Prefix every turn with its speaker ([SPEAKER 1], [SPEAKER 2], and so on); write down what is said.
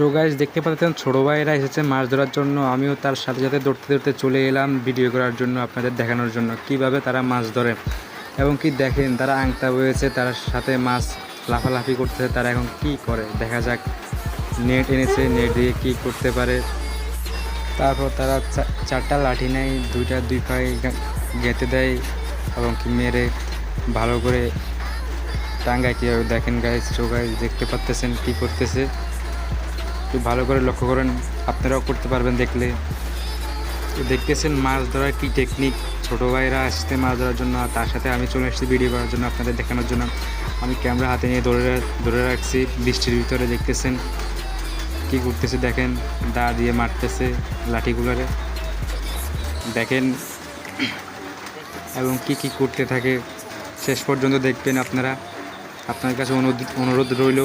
[SPEAKER 1] So guys, দেখতে পাচ্ছেন ছোটো ভাইরা এসেছে মাছ ধরার জন্য। আমিও তার সাথে সাথে দৌড়তে দৌড়তে চলে এলাম ভিডিও করার জন্য, আপনাদের দেখানোর জন্য কিভাবে তারা মাছ ধরে। এবং কি দেখেন, তারা আংটা বয়েছে, তার সাথে মাছ লাফালাফি করতেছে। তারা এখন কি করে দেখা যাক। নেট এনেছে, নেট দিয়ে কী করতে পারে। তারপর তারা চারটা লাঠি নেয়, দুই পায়ে গেঁথে দেয় এবং কি মেরে ভালো করে টাঙ্গায়। কীভাবে দেখেন গাইস। সো গাইস, দেখতে পাচ্তেছেন কী করতেছে, একটু ভালো করে লক্ষ্য করেন, আপনারাও করতে পারবেন দেখলে। তো দেখতেছেন মাছ ধরার কী টেকনিক। ছোটো ভাইরা আসতে মাছ ধরার জন্য, আর তার সাথে আমি চলে এসেছি ভিডিও করার জন্য, আপনাদের দেখানোর জন্য। আমি ক্যামেরা হাতে নিয়ে ধরে রাখছি বৃষ্টির ভিতরে। দেখতেছেন কী করতেছে, দেখেন দা দিয়ে মারতেছে লাঠিগুলোরে, দেখেন। এবং কি কি করতে থাকে শেষ পর্যন্ত দেখবেন আপনারা। আপনার কাছে অনুরোধ রইল।